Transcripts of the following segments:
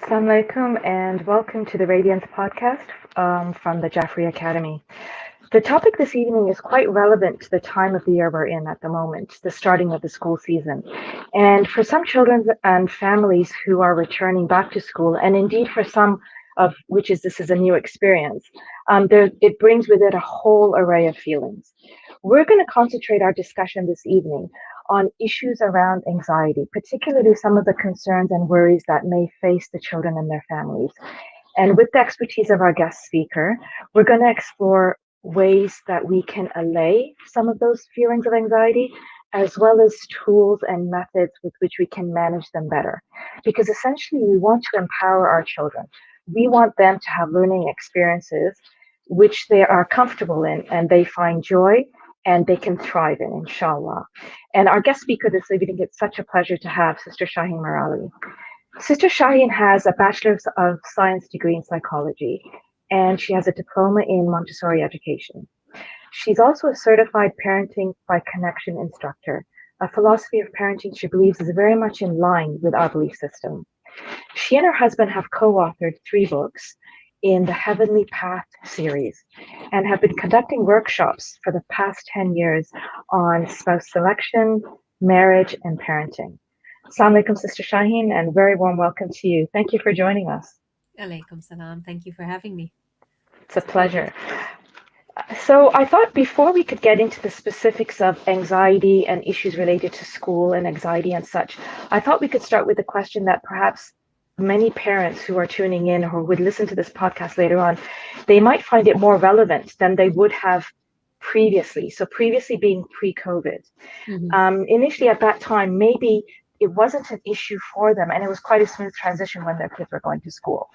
Assalamu alaikum and welcome to the Radiance Podcast from the Jaffrey Academy. The topic this evening is quite relevant to the time of the year we're in at the moment, the starting of the school season. And for some children and families who are returning back to school, and indeed for some of which this is a new experience, it brings with it a whole array of feelings. We're going to concentrate our discussion this evening on issues around anxiety, particularly some of the concerns and worries that may face the children and their families. And with the expertise of our guest speaker, we're going to explore ways that we can allay some of those feelings of anxiety, as well as tools and methods with which we can manage them better. Because essentially, we want to empower our children. We want them to have learning experiences which they are comfortable in and they find joy and they can thrive in, inshallah. And our guest speaker this evening, it's such a pleasure to have Sr Shaheen Merali. Sr Shaheen has a Bachelor of Science degree in psychology, and she has a diploma in Montessori Education. She's also a certified parenting by Connection Instructor, a philosophy of parenting she believes is very much in line with our belief system. She and her husband have co-authored 3 books in the Heavenly Path series and have been conducting workshops for the past 10 years on spouse selection, marriage, and parenting. Assalamu alaikum, Sr Shaheen, and very warm welcome to you. Thank you for joining us. Alaikum salam. Thank you for having me. It's a pleasure. So I thought before we could get into the specifics of anxiety and issues related to school and anxiety and such, I thought we could start with a question that perhaps many parents who are tuning in or would listen to this podcast later on, they might find it more relevant than they would have previously. So previously being pre-COVID. Initially at that time, maybe it wasn't an issue for them and it was quite a smooth transition when their kids were going to school.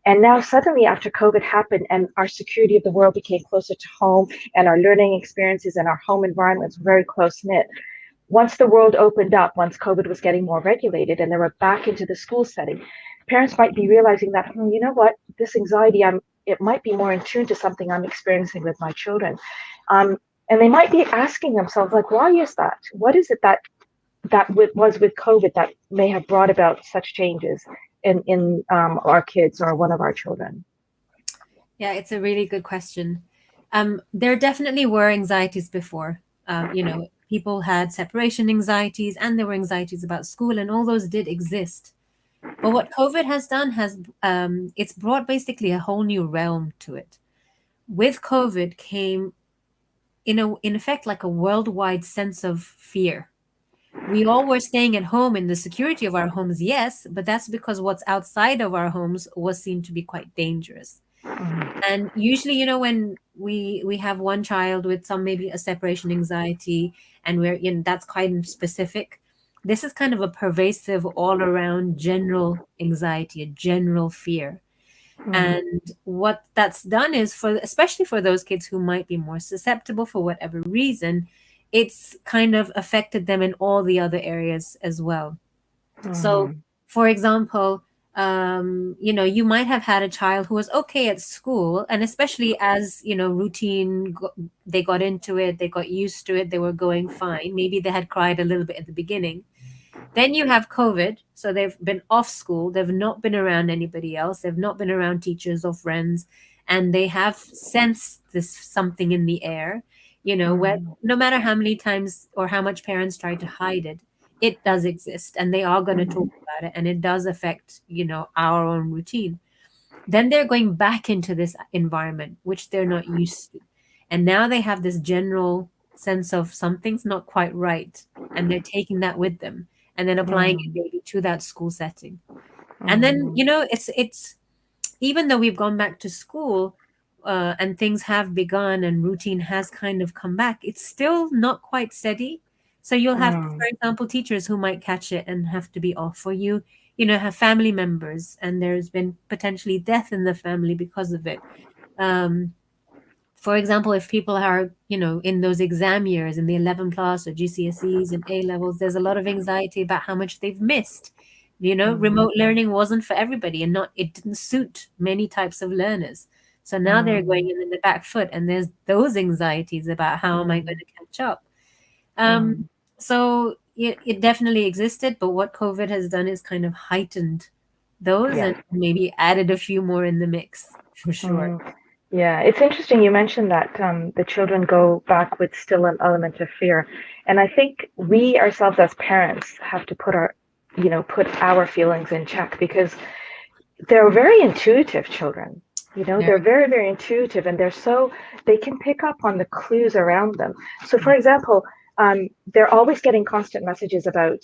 And now suddenly after COVID happened and our security of the world became closer to home and our learning experiences and our home environments were very close knit. Once the world opened up, once COVID was getting more regulated and they were back into the school setting, parents might be realizing that, you know what, this anxiety, it might be more in tune to something I'm experiencing with my children. And they might be asking themselves, like, why is that? What is it that was with COVID that may have brought about such changes in our kids or one of our children? Yeah, it's a really good question. There definitely were anxieties before. People had separation anxieties and there were anxieties about school, and all those did exist. But what COVID has done it's brought basically a whole new realm to it. With COVID came, in effect, like a worldwide sense of fear. We all were staying at home in the security of our homes, yes, but that's because what's outside of our homes was seen to be quite dangerous. And usually, when we have one child with some maybe a separation anxiety, and that's quite specific. This is kind of a pervasive, all around general anxiety, a general fear. And what that's done is, especially for those kids who might be more susceptible for whatever reason, it's kind of affected them in all the other areas as well. So, for example, you might have had a child who was okay at school, and especially as, routine, they got into it, they got used to it, they were going fine. Maybe they had cried a little bit at the beginning. Then you have COVID, so they've been off school, they've not been around anybody else, they've not been around teachers or friends, and they have sensed this something in the air, where no matter how many times or how much parents try to hide it, it does exist, and they are going to talk about it, and it does affect, our own routine. Then they're going back into this environment, which they're not used to. And now they have this general sense of something's not quite right, and they're taking that with them and then applying it maybe to that school setting. And then, it's even though we've gone back to school and things have begun and routine has kind of come back, it's still not quite steady. So you'll have, for example, teachers who might catch it and have to be off, or have family members and there's been potentially death in the family because of it. For example, if people are, in those exam years in the 11 plus or GCSEs and A levels, there's a lot of anxiety about how much they've missed. Remote learning wasn't for everybody, and it didn't suit many types of learners. So now they're going in the back foot, and there's those anxieties about how am I going to catch up. So it definitely existed, but what COVID has done is kind of heightened Those, Yeah. and maybe added a few more in the mix for sure. Yeah, it's interesting you mentioned that the children go back with still an element of fear. And I think we ourselves as parents have to put our feelings in check because they're very intuitive children. They're Very. very, very intuitive and they can pick up on the clues around them. So, for Yeah. example, they're always getting constant messages about,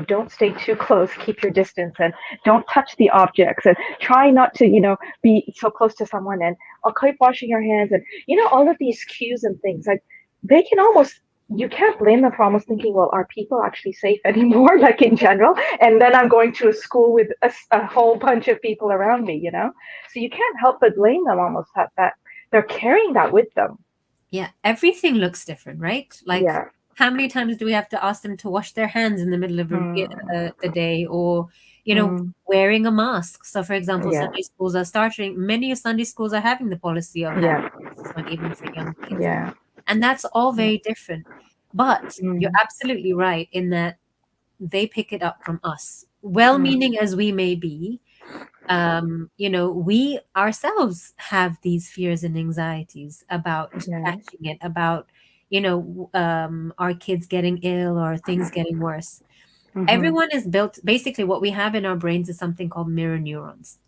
don't stay too close, keep your distance, and don't touch the objects, and try not to, be so close to someone, and I'll keep washing your hands, and, all of these cues and things. Like, they can almost, you can't blame them for almost thinking, well, are people actually safe anymore, like in general? And then I'm going to a school with a whole bunch of people around me, So you can't help but blame them almost that they're carrying that with them. Yeah, everything looks different, right? Like, Yeah. how many times do we have to ask them to wash their hands in the middle of the day, or wearing a mask? So, for example, Yeah. Sunday schools are starting. Many Sunday schools are having the policy of having Yeah. masks on, even for young kids, Yeah. and that's all very different. But you're Mm. absolutely right in that they pick it up from us, well-meaning as we may be. We ourselves have these fears and anxieties about Yeah. catching it, about, our kids getting ill or things getting worse. Mm-hmm. Everyone is built, basically, what we have in our brains is something called mirror neurons.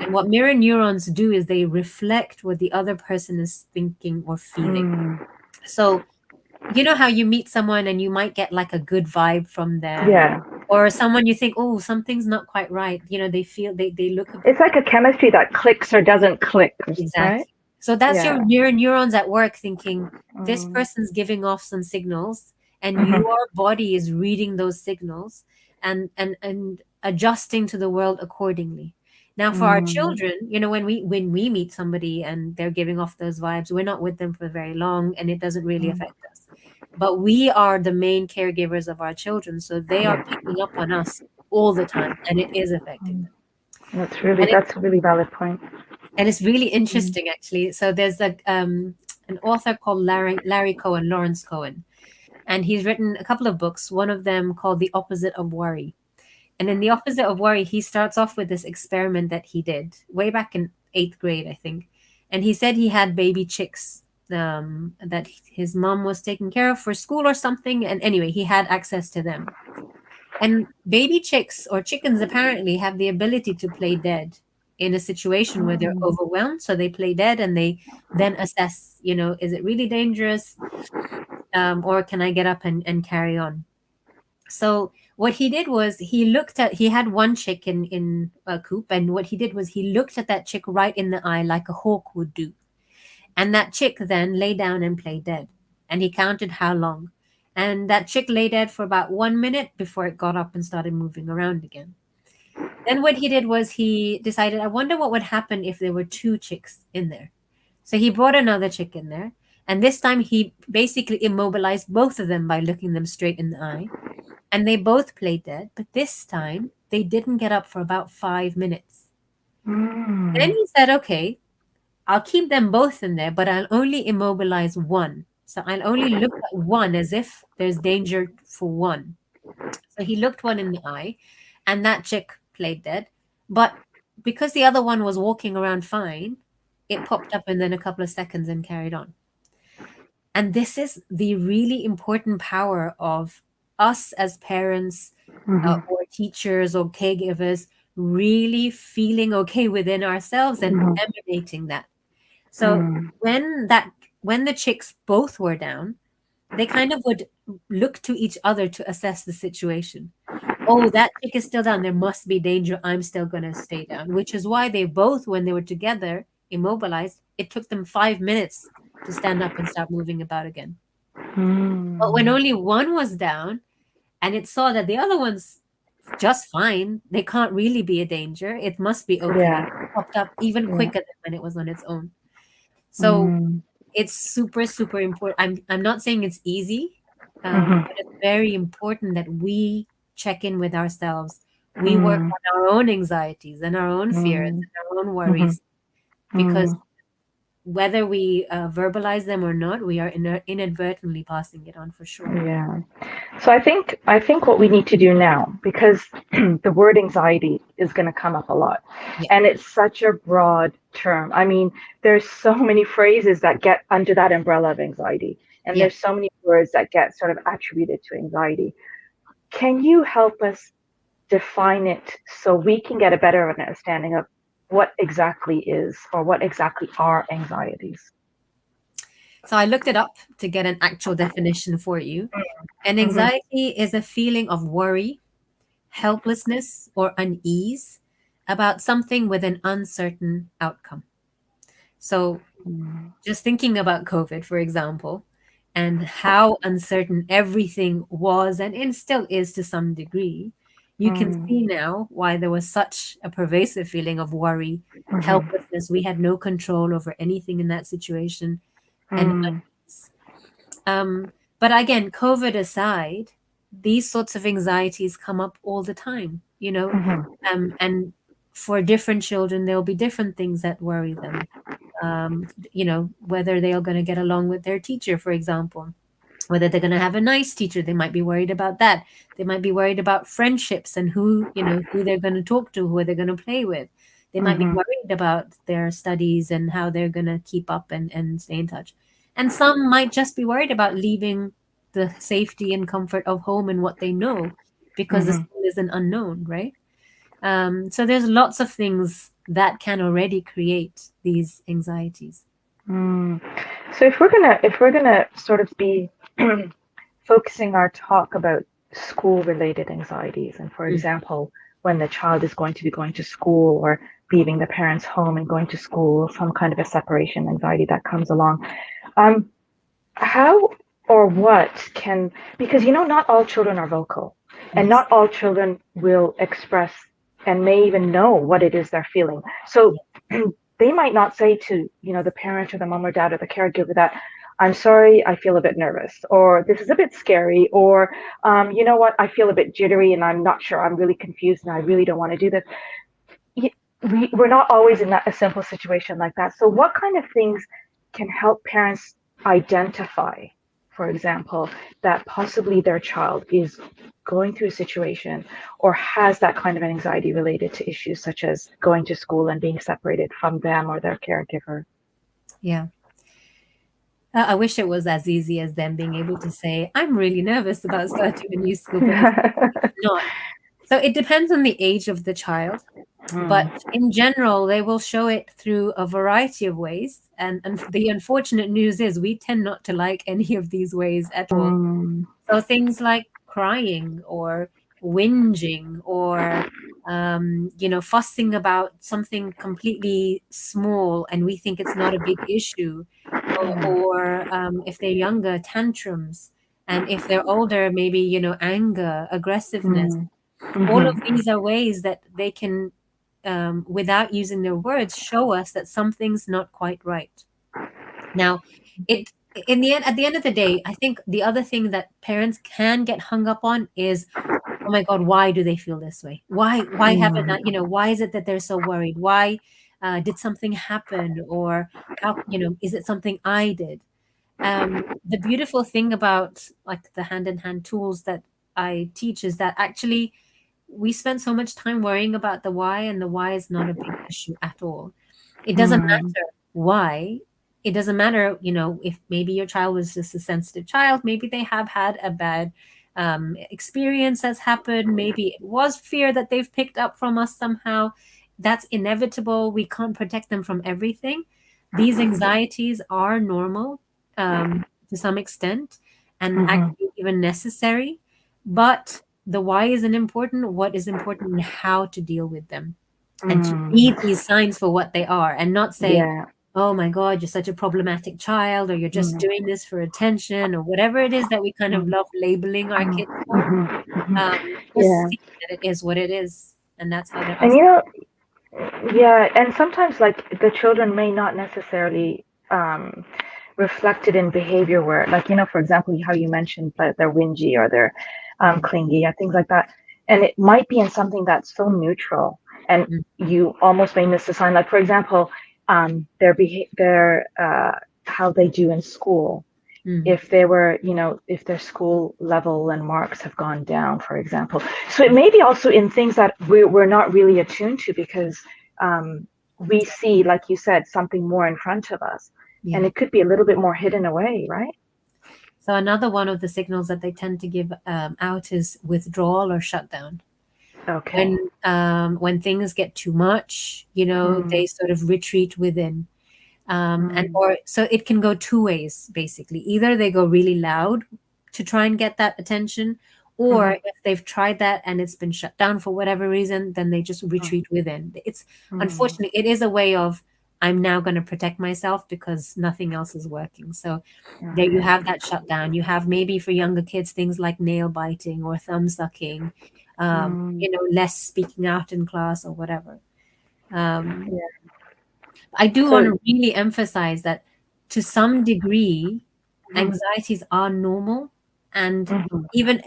And what mirror neurons do is they reflect what the other person is thinking or feeling. Mm. So, you know how you meet someone and you might get like a good vibe from them, Yeah. or someone you think, oh, something's not quite right. They feel, they look a It's like a chemistry that clicks or doesn't click, right? exactly. So that's Yeah. your neurons at work thinking, this Mm. person's giving off some signals, and Mm-hmm. your body is reading those signals and adjusting to the world accordingly. Now, for our Mm. children, when we meet somebody and they're giving off those vibes, we're not with them for very long, and it doesn't really Mm. affect us. But we are the main caregivers of our children, so they are Yeah. picking up on us all the time, and it is affecting them. And That's a really valid point. it's really Mm. interesting, actually. So there's an author called Larry Cohen, Lawrence Cohen, and he's written a couple of books. One of them called The Opposite of Worry. And in The Opposite of Worry, he starts off with this experiment that he did way back in 8th grade, I think. And he said he had baby chicks that his mom was taking care of for school or something. And anyway, he had access to them. And baby chicks or chickens apparently have the ability to play dead in a situation where they're Mm. overwhelmed. So they play dead and they then assess, is it really dangerous? Or can I get up and carry on? So what he did was he had one chick in a coop, and what he did was he looked at that chick right in the eye like a hawk would do. And that chick then lay down and played dead. And he counted how long. And that chick lay dead for about 1 minute before it got up and started moving around again. Then what he did was he decided, I wonder what would happen if there were two chicks in there. So he brought another chick in there. And this time he basically immobilized both of them by looking them straight in the eye. And they both played dead. But this time they didn't get up for about 5 minutes. Then Mm. he said, okay, I'll keep them both in there, but I'll only immobilize one. So I'll only look at one as if there's danger for one. So he looked one in the eye, and that chick played dead. But because the other one was walking around fine, it popped up in then a couple of seconds and carried on. And this is the really important power of us as parents, Mm-hmm. or teachers or caregivers, really feeling okay within ourselves and Mm-hmm. emanating that. So Mm. when the chicks both were down, they kind of would look to each other to assess the situation. Oh, that chick is still down. There must be danger. I'm still going to stay down, which is why they both, when they were together, immobilized, it took them 5 minutes to stand up and start moving about again. But when Mm. only one was down and it saw that the other one's just fine, they can't really be a danger. It must be okay. Yeah. It popped up even Yeah. quicker than when it was on its own. So Mm. it's super, super important. I'm not saying it's easy, Mm-hmm. but it's very important that we check in with ourselves. We work Mm. on our own anxieties and our own fears Mm. and our own Mm-hmm. worries, because Mm. whether we verbalize them or not, we are inadvertently passing it on for sure. Yeah. So I think what we need to do now, because the word anxiety is going to come up a lot, Yeah. and it's such a broad term. I mean, there's so many phrases that get under that umbrella of anxiety, and Yeah. there's so many words that get sort of attributed to anxiety. Can you help us define it so we can get a better understanding of what exactly is or what exactly are anxieties? So I looked it up to get an actual definition for you. And Mm-hmm. anxiety is a feeling of worry, helplessness, or unease about something with an uncertain outcome. So just thinking about COVID, for example, and how uncertain everything was and still is to some degree, you can see now why there was such a pervasive feeling of worry, helplessness. We had no control over anything in that situation, and unease. But again, COVID aside, these sorts of anxieties come up all the time, and for different children, there'll be different things that worry them. Whether they are going to get along with their teacher, for example, whether they're going to have a nice teacher, they might be worried about that. They might be worried about friendships and who they're going to talk to, who they're going to play with. They might be worried about their studies and how they're going to keep up and stay in touch. And some might just be worried about leaving the safety and comfort of home and what they know because the school is an unknown, right? So there's lots of things that can already create these anxieties. So if we're gonna sort of be focusing our talk about school-related anxieties, and for example, when the child is going to be going to school or leaving the parents' home and going to school, some kind of a separation anxiety that comes along, how or what can, because not all children are vocal, and not all children will express and may even know what it is they're feeling. So they might not say to, the parent or the mom or dad or the caregiver that, I'm sorry, I feel a bit nervous, or this is a bit scary, or, you know what, I feel a bit jittery and I'm not sure, I'm really confused and I really don't want to do this. We're not always in a simple situation like that. So what kind of things can help parents identify, for example, that possibly their child is going through a situation or has that kind of anxiety related to issues such as going to school and being separated from them or their caregiver? Yeah. I wish it was as easy as them being able to say, I'm really nervous about starting a new school, but it's not. So it depends on the age of the child. But in general, they will show it through a variety of ways. And the unfortunate news is we tend not to like any of these ways at all. So things like crying or whinging or, fussing about something completely small and we think it's not a big issue. Or if they're younger, tantrums. And if they're older, maybe, anger, aggressiveness. All of these are ways that they can, without using their words, show us that something's not quite right. Now, at the end of the day, I think the other thing that parents can get hung up on is, oh my God, why do they feel this way? Why haven't I, why is it that they're so worried? Why did something happen? Or how, is it something I did? The beautiful thing about like the hand-in-hand tools that I teach is that actually we spend so much time worrying about the why, and the why is not a big issue at all. It doesn't matter why. It doesn't matter, if maybe your child was just a sensitive child, maybe they have had a bad experience has happened. Maybe it was fear that they've picked up from us somehow. That's inevitable. We can't protect them from everything. These anxieties are normal to some extent and actually even necessary. But the why isn't important. What is important is how to deal with them and to read these signs for what they are and not say, oh my God, you're such a problematic child, or you're just doing this for attention, or whatever it is that we kind of love labeling our kids for. Just see that it is what it is. And that's how they're and sometimes like the children may not necessarily reflect it in behavior where, like, for example, how you mentioned that they're whingy or they're clingy and things like that. And it might be in something that's so neutral and you almost may miss the sign. Like, for example, how they do in school. If they were, if their school level and marks have gone down, for example. So it may be also in things that we're not really attuned to, because we see, like you said, something more in front of us, and it could be a little bit more hidden away, right? So another one of the signals that they tend to give out is withdrawal or shutdown. Okay. When things get too much, they sort of retreat within. So it can go two ways, basically. Either they go really loud to try and get that attention, or if they've tried that and it's been shut down for whatever reason, then they just retreat within. It's unfortunately, it is a way of, I'm now going to protect myself because nothing else is working. So there you have that shutdown. You have maybe for younger kids things like nail biting or thumb sucking, less speaking out in class or whatever. I do want to really emphasize that to some degree, anxieties are normal, and even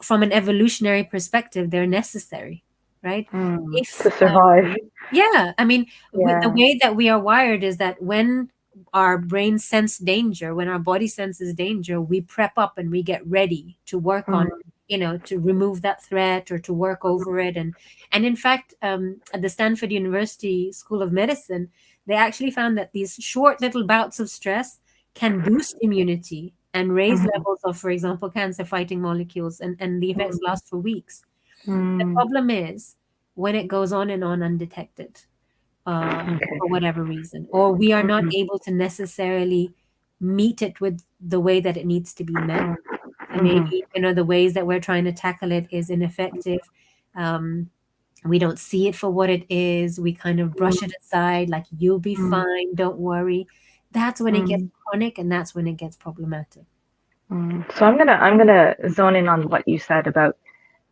from an evolutionary perspective, they're necessary, right? To survive. I mean, the way that we are wired is that when our brain sense danger, when our body senses danger, we prep up and we get ready to work on, to remove that threat or to work over it. And in fact, at the Stanford University School of Medicine, they actually found that these short little bouts of stress can boost immunity and raise levels of, for example, cancer fighting molecules, and the effects last for weeks. The problem is when it goes on and on undetected, for whatever reason, or we are not able to necessarily meet it with the way that it needs to be met. Maybe, the ways that we're trying to tackle it is ineffective. We don't see it for what it is. We kind of brush it aside, like, you'll be fine, don't worry. That's when it gets chronic, and that's when it gets problematic. So I'm gonna zone in on what you said about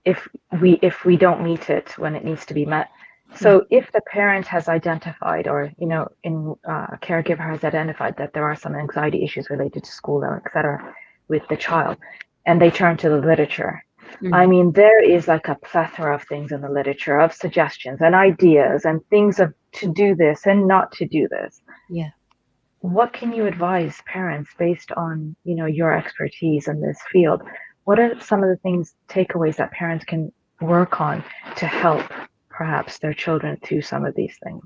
if we don't meet it when it needs to be met. So if the parent has identified, or a caregiver has identified that there are some anxiety issues related to school, or et cetera, with the child, and they turn to the literature. I mean, there is like a plethora of things in the literature, of suggestions and ideas and things of to do this and not to do this. Yeah. What can you advise parents based on, your expertise in this field? What are some of the takeaways that parents can work on to help perhaps their children through some of these things?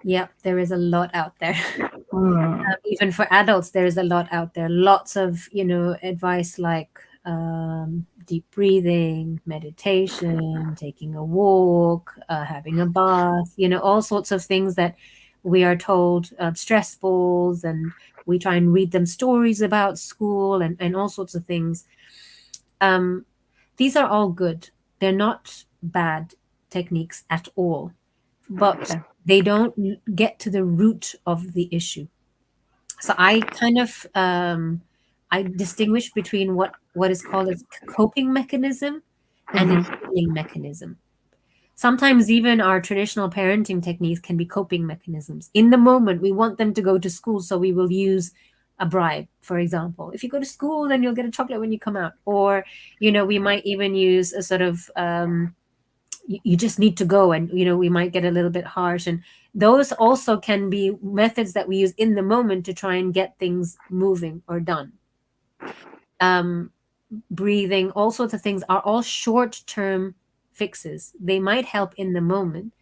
Yeah, there is a lot out there. Even for adults, there is a lot out there. Lots of, advice like deep breathing, meditation, taking a walk, having a bath, all sorts of things that we are told, stress balls, and we try and read them stories about school and all sorts of things. These are all good. They're not bad techniques at all, but they don't get to the root of the issue. So I kind of I distinguish between what is called a coping mechanism and a healing mechanism. Sometimes even our traditional parenting techniques can be coping mechanisms. In the moment, we want them to go to school, so we will use a bribe, for example. If you go to school, then you'll get a chocolate when you come out. Or, we might even use a sort of, you just need to go, and, we might get a little bit harsh. And those also can be methods that we use in the moment to try and get things moving or done. Breathing, all sorts of things are all short-term fixes. They might help in the moment,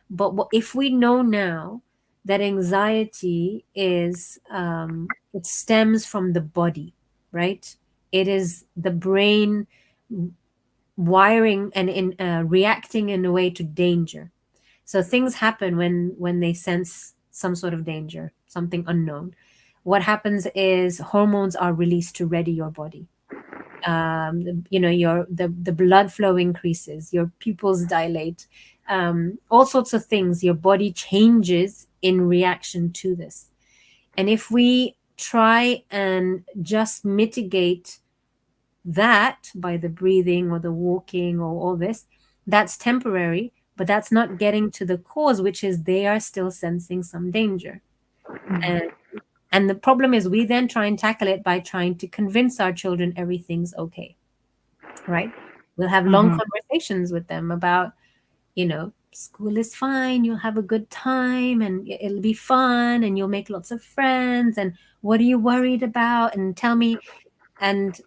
but if we know now that anxiety is it stems from the body, right? It is the brain wiring and in reacting in a way to danger. So things happen when they sense some sort of danger, something unknown. What happens is hormones are released to ready your body. The blood flow increases, your pupils dilate, all sorts of things. Your body changes in reaction to this. And if we try and just mitigate that by the breathing or the walking or all this, that's temporary, but that's not getting to the cause, which is they are still sensing some danger. And the problem is we then try and tackle it by trying to convince our children everything's okay, right? We'll have long conversations with them about, school is fine, you'll have a good time and it'll be fun and you'll make lots of friends, and what are you worried about, and tell me. And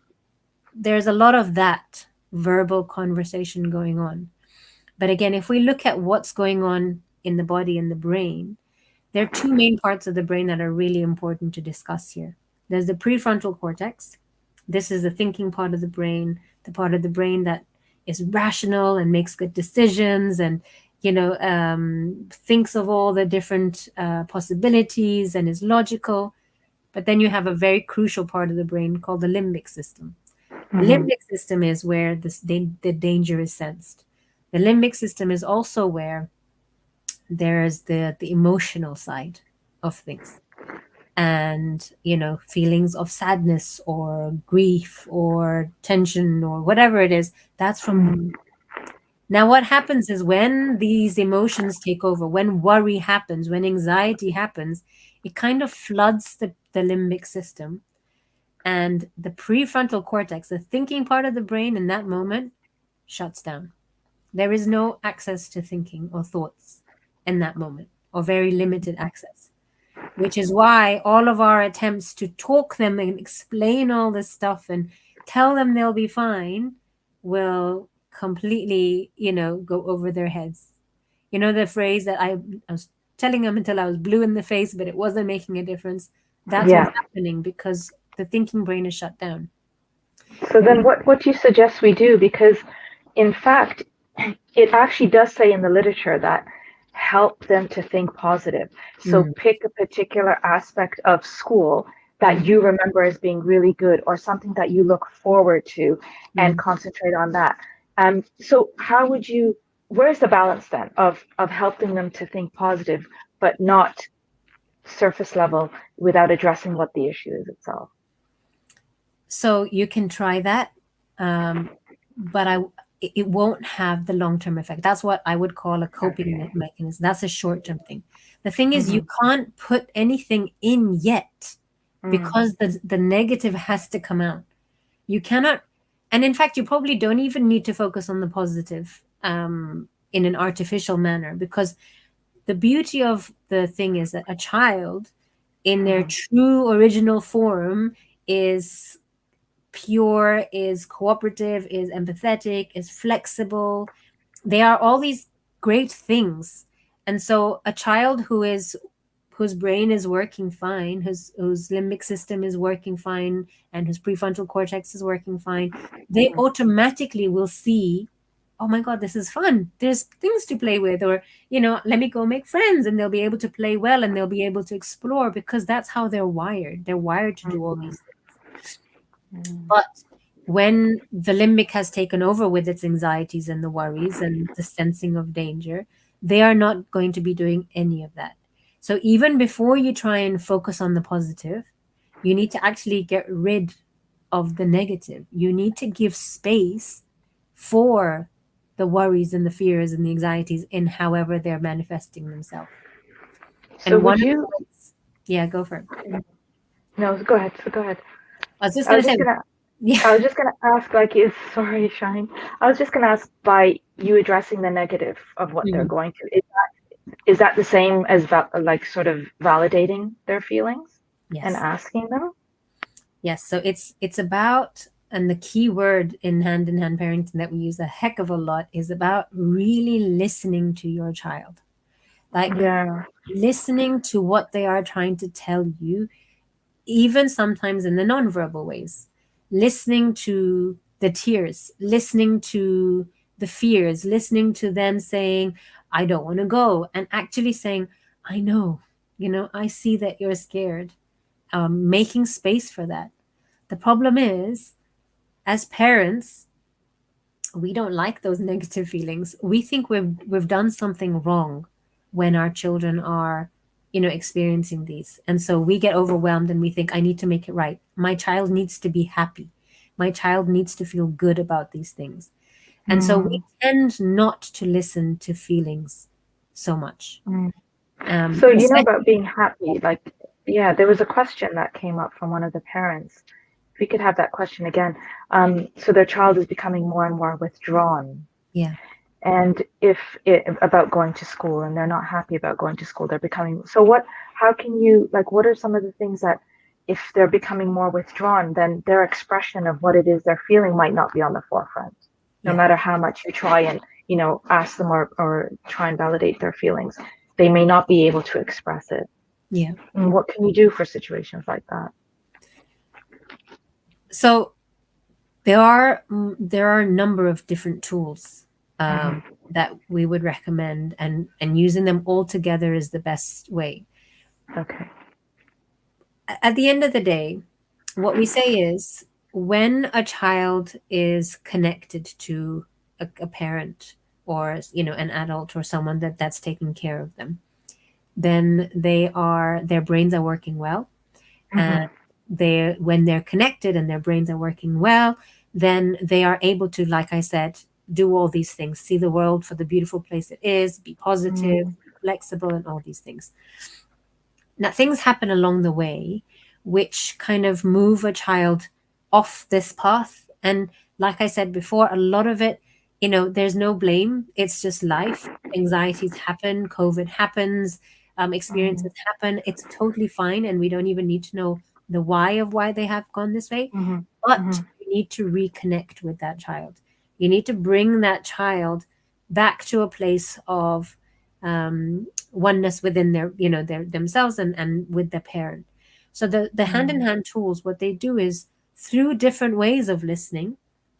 there's a lot of that verbal conversation going on. But again, if we look at what's going on in the body and the brain, there are two main parts of the brain that are really important to discuss here. There's the prefrontal cortex. This is the thinking part of the brain, the part of the brain that is rational and makes good decisions and, thinks of all the different possibilities and is logical. But then you have a very crucial part of the brain called the limbic system. The limbic system is where the danger is sensed. The limbic system is also where there's the emotional side of things, and feelings of sadness or grief or tension or whatever it is, that's from now. What happens is when these emotions take over, when worry happens, when anxiety happens, it kind of floods the limbic system, and the prefrontal cortex, the thinking part of the brain, in that moment shuts down. There is no access to thinking or thoughts in that moment, or very limited access, which is why all of our attempts to talk them and explain all this stuff and tell them they'll be fine will completely, go over their heads. The phrase that I was telling them until I was blue in the face, but it wasn't making a difference. That's what's happening because the thinking brain is shut down. So then what do you suggest we do? Because in fact, it actually does say in the literature that help them to think positive. So pick a particular aspect of school that you remember as being really good, or something that you look forward to, and concentrate on that. So how would you, where's the balance then of helping them to think positive, but not surface level without addressing what the issue is itself? So you can try that, but it won't have the long-term effect. That's what I would call a coping mechanism. That's a short-term thing. The thing is, you can't put anything in yet because the negative has to come out. You cannot, and in fact, you probably don't even need to focus on the positive in an artificial manner, because the beauty of the thing is that a child in their true original form is pure, is cooperative, is empathetic, is flexible. They are all these great things. And so a child whose brain is working fine, whose limbic system is working fine, and whose prefrontal cortex is working fine, they automatically will see, oh my God, this is fun. There's things to play with, or, let me go make friends, and they'll be able to play well and they'll be able to explore, because that's how they're wired. They're wired to do all these things. But when the limbic has taken over with its anxieties and the worries and the sensing of danger, they are not going to be doing any of that. So even before you try and focus on the positive, you need to actually get rid of the negative. You need to give space for the worries and the fears and the anxieties in however they're manifesting themselves. So and would you? Yeah, go for it. No, go ahead. So go ahead. I was just going to say. I was just going to ask, sorry, Shaheen. I was just going to ask, by you addressing the negative of what they're going through, is that the same as sort of validating their feelings and asking them? Yes. So it's about, and the key word in hand-in-hand parenting that we use a heck of a lot is about really listening to your child. Listening to what they are trying to tell you, even sometimes in the nonverbal ways. Listening to the tears, listening to the fears, listening to them saying, I don't want to go, and actually saying, I know, I see that you're scared. Making space for that. The problem is, as parents, we don't like those negative feelings. We think we've done something wrong when our children are experiencing these. And so we get overwhelmed and we think, I need to make it right. My child needs to be happy. My child needs to feel good about these things. And so we tend not to listen to feelings so much. So about being happy, there was a question that came up from one of the parents. If we could have that question again. So their child is becoming more and more withdrawn. Yeah. And about going to school, and they're not happy about going to school, they're becoming, how can you, like, what are some of the things that, if they're becoming more withdrawn, then their expression of what it is they're feeling might not be on the forefront, no matter how much you try and, ask them or try and validate their feelings, they may not be able to express it. Yeah. And what can you do for situations like that? So there are a number of different tools that we would recommend, and using them all together is the best way. Okay. At the end of the day, what we say is, when a child is connected to a parent, or an adult, or someone that's taking care of them, then their brains are working well. And when they're connected and their brains are working well, then they are able to, like I said, do all these things, see the world for the beautiful place it is, be positive, flexible, and all these things. Now, things happen along the way which kind of move a child off this path. And like I said before, a lot of it, there's no blame. It's just life. Anxieties happen, COVID happens, experiences happen. It's totally fine. And we don't even need to know the why of why they have gone this way. But you need to reconnect with that child. You need to bring that child back to a place of oneness within their themselves and with their parent. So the hand-in-hand tools, what they do is, through different ways of listening,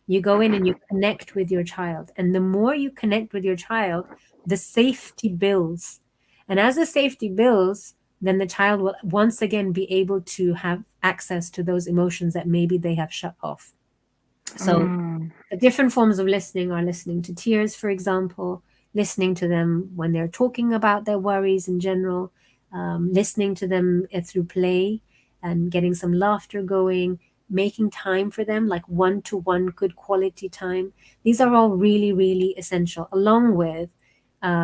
you go in and you connect with your child. And the more you connect with your child, the safety builds. And as the safety builds, then the child will once again be able to have access to those emotions that maybe they have shut off. So the different forms of listening are listening to tears, for example, listening to them when they're talking about their worries in general, listening to them through play and getting some laughter going, making time for them, like one-to-one good quality time. These are all really, really essential, along with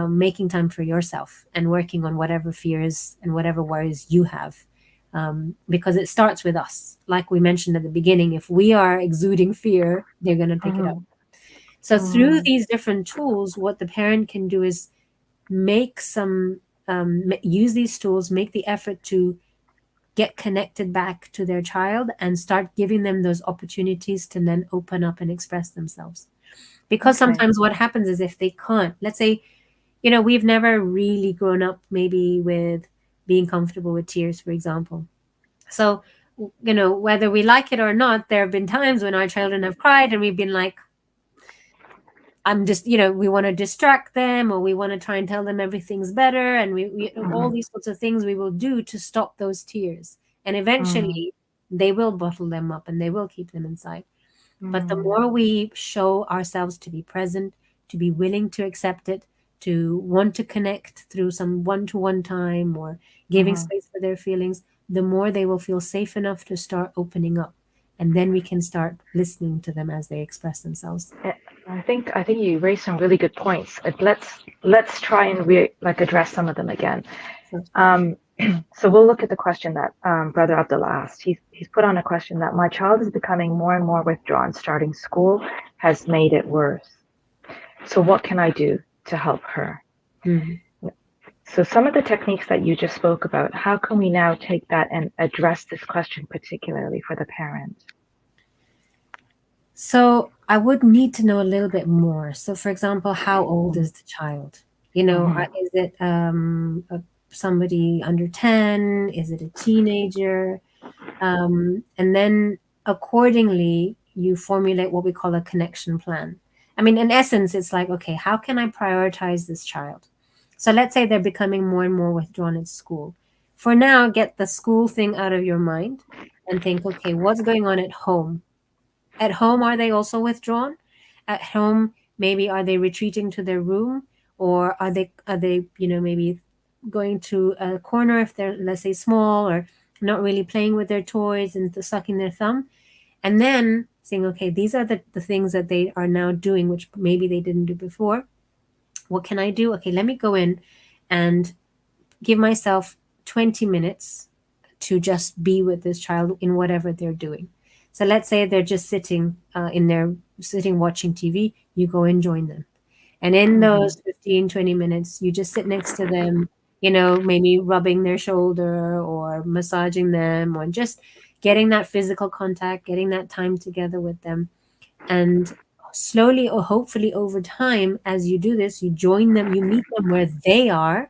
making time for yourself and working on whatever fears and whatever worries you have. Because it starts with us. Like we mentioned at the beginning, if we are exuding fear, they're going to pick it up. So through these different tools, what the parent can do is use these tools, make the effort to get connected back to their child and start giving them those opportunities to then open up and express themselves. Because sometimes what happens is, if they can't, let's say, we've never really grown up maybe with being comfortable with tears, for example. So, whether we like it or not, there have been times when our children have cried and we've been like, I'm just, we want to distract them, or we want to try and tell them everything's better. And we all these sorts of things we will do to stop those tears. And eventually they will bottle them up and they will keep them inside. But the more we show ourselves to be present, to be willing to accept it, to want to connect through some one-to-one time or giving space for their feelings, the more they will feel safe enough to start opening up. And then we can start listening to them as they express themselves. I think you raised some really good points. Let's try and address some of them again. So we'll look at the question that Brother Abdullah asked. He's put on a question that, my child is becoming more and more withdrawn. Starting school has made it worse. So what can I do to help her? So some of the techniques that you just spoke about, how can we now take that and address this question particularly for the parent? So I would need to know a little bit more. So, for example, how old is the child? Is it somebody under 10? Is it a teenager? And then accordingly, you formulate what we call a connection plan. I mean, in essence, it's like, okay, how can I prioritize this child? So let's say they're becoming more and more withdrawn at school. For now, get the school thing out of your mind and think, okay, what's going on at home? At home, are they also withdrawn? At home, maybe are they retreating to their room, or are they maybe going to a corner if they're, let's say, small, or not really playing with their toys and sucking their thumb? And then saying, okay, these are the things that they are now doing, which maybe they didn't do before. What can I do? Okay, let me go in and give myself 20 minutes to just be with this child in whatever they're doing. So let's say they're just sitting watching TV, you go and join them. And in those 15, 20 minutes, you just sit next to them, maybe rubbing their shoulder or massaging them, or just getting that physical contact, getting that time together with them. And slowly or hopefully over time, as you do this, you join them, you meet them where they are.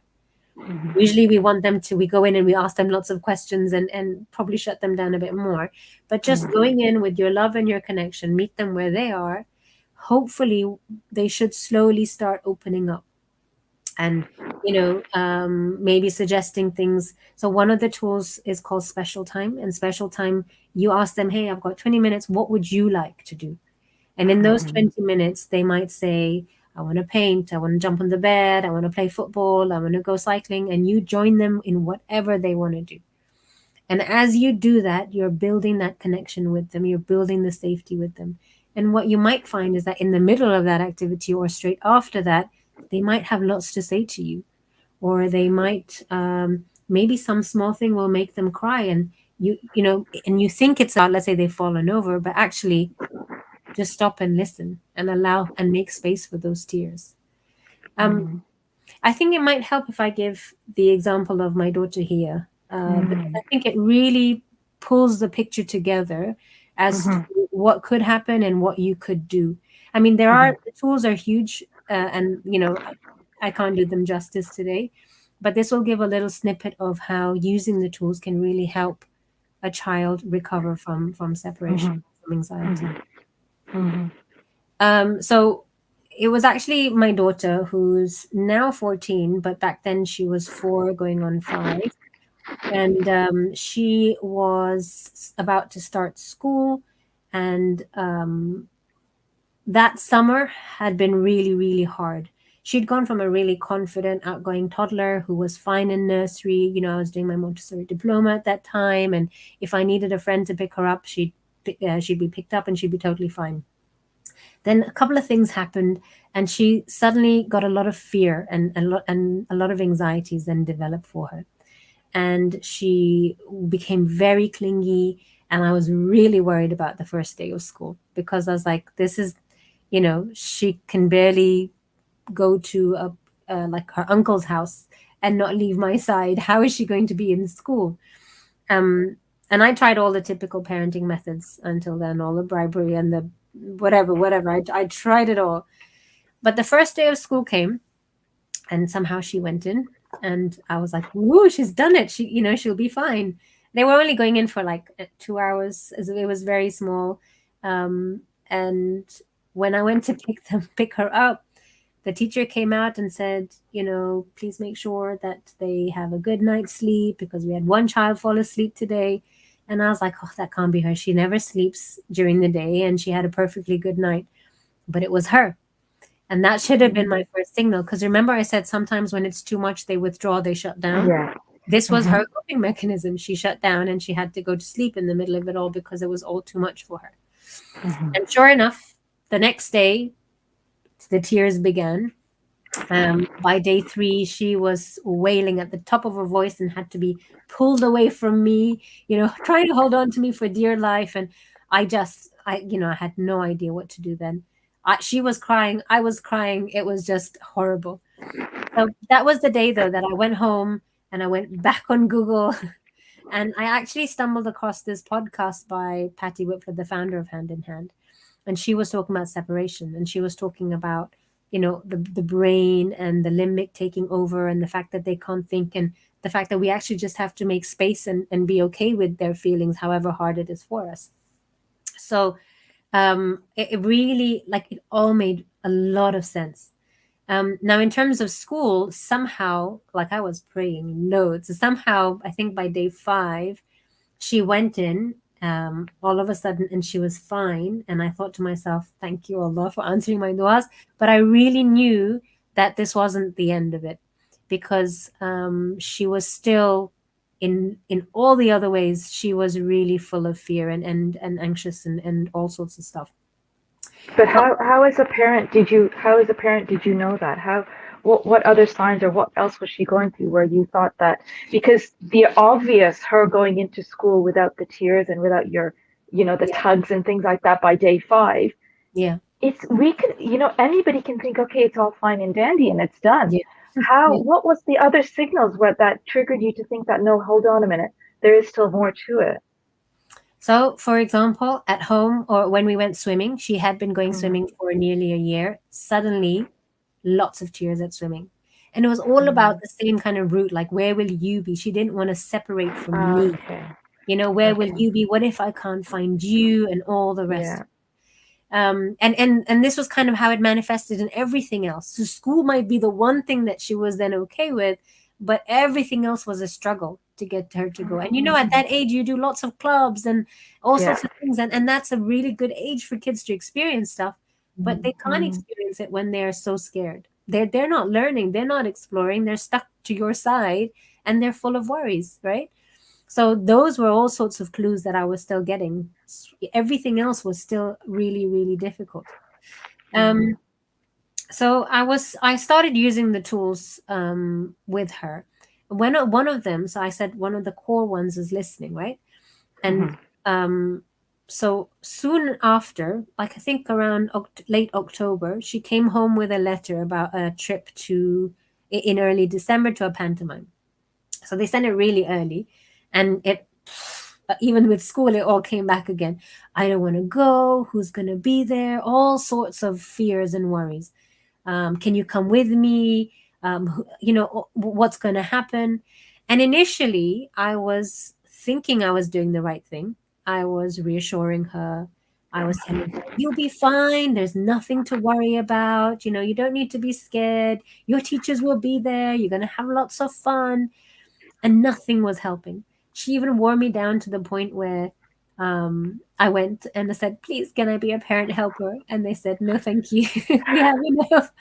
Usually we go in and we ask them lots of questions and probably shut them down a bit more. But just going in with your love and your connection, meet them where they are. Hopefully they should slowly start opening up and, maybe suggesting things. So one of the tools is called special time. And special time, you ask them, hey, I've got 20 minutes. What would you like to do? And in those 20 minutes, they might say, I want to paint, I want to jump on the bed, I want to play football, I want to go cycling. And you join them in whatever they want to do. And as you do that, you're building that connection with them, you're building the safety with them. And what you might find is that in the middle of that activity or straight after that, they might have lots to say to you, or they might, maybe some small thing will make them cry. And and you think it's about, let's say they've fallen over, but actually just stop and listen and allow and make space for those tears. I think it might help if I give the example of my daughter here. Because I think it really pulls the picture together as to what could happen and what you could do. I mean, the tools are huge, and I can't do them justice today, but this will give a little snippet of how using the tools can really help a child recover from separation, from anxiety. So it was actually my daughter, who's now 14, but back then she was 4 going on 5. And she was about to start school. And that summer had been really, really hard. She'd gone from a really confident, outgoing toddler who was fine in nursery. I was doing my Montessori Diploma at that time. And if I needed a friend to pick her up, she'd be picked up and she'd be totally fine. Then a couple of things happened, and she suddenly got a lot of fear and a lot of anxieties then developed for her. And she became very clingy, and I was really worried about the first day of school, because I was like, this is, she can barely go to like her uncle's house and not leave my side. How is she going to be in school? And I tried all the typical parenting methods until then, all the bribery and the whatever. I tried it all. But the first day of school came, and somehow she went in, and I was like, woo, she's done it. She'll be fine. They were only going in for like 2 hours. It was very small. And when I went to pick her up, the teacher came out and said, please make sure that they have a good night's sleep, because we had one child fall asleep today. And I was like, oh, that can't be her. She never sleeps during the day, and she had a perfectly good night. But it was her. And that should have been my first signal, because remember I said sometimes when it's too much, they withdraw, they shut down. Yeah. This was her coping mechanism. She shut down, and she had to go to sleep in the middle of it all because it was all too much for her. And sure enough, the next day, the tears began. By day 3, she was wailing at the top of her voice and had to be pulled away from me, trying to hold on to me for dear life. And I had no idea what to do then. She was crying. I was crying. It was just horrible. So that was the day, though, that I went home and I went back on Google, and I actually stumbled across this podcast by Patty Whitford, the founder of Hand in Hand. And she was talking about separation, and she was talking about, the brain and the limbic taking over, and the fact that they can't think, and the fact that we actually just have to make space and be okay with their feelings, however hard it is for us. So it really, it all made a lot of sense. Now, in terms of school, somehow, I was praying loads. So somehow, I think by day 5, she went in all of a sudden, and she was fine. And I thought to myself, thank you, Allah, for answering my du'as. But I really knew that this wasn't the end of it, because she was still, in all the other ways, she was really full of fear and anxious and all sorts of stuff. But how as a parent did you know that? What other signs or what else was she going through where you thought that, because the obvious, her going into school without the tears and without your, the tugs and things like that by day 5. Yeah. we could, anybody can think, okay, it's all fine and dandy and it's done. Yeah. Yeah. What was the other signals that triggered you to think that, no, hold on a minute, there is still more to it? So, for example, at home or when we went swimming, she had been going Mm-hmm. swimming for nearly a year. Suddenly, lots of tears at swimming. And it was all about the same kind of route, like, where will you be? She didn't want to separate from me. Okay. Where will Okay. you be? What if I can't find you? And all the rest. Yeah. And this was kind of how it manifested in everything else. So school might be the one thing that she was then okay with, but everything else was a struggle to get her to go. And at that age, you do lots of clubs and all Yeah. sorts of things, and that's a really good age for kids to experience stuff. But they can't experience it when they're so scared. They're not learning, they're not exploring, they're stuck to your side, and they're full of worries, right? So those were all sorts of clues that I was still getting. Everything else was still really, really difficult. Um, so I started using the tools with her. One of them, so I said one of the core ones is listening, right? And so soon after, like I think around late October, she came home with a letter about a trip in early December to a pantomime. So they sent it really early, and it even with school, it all came back again. I don't want to go. Who's going to be there? All sorts of fears and worries. Can you come with me? What's going to happen? And initially, I was thinking I was doing the right thing. I was reassuring her. I was telling her, you'll be fine. There's nothing to worry about. You don't need to be scared. Your teachers will be there. You're going to have lots of fun. And nothing was helping. She even wore me down to the point where I went and I said, please, can I be a parent helper? And they said, no, thank you. We have enough.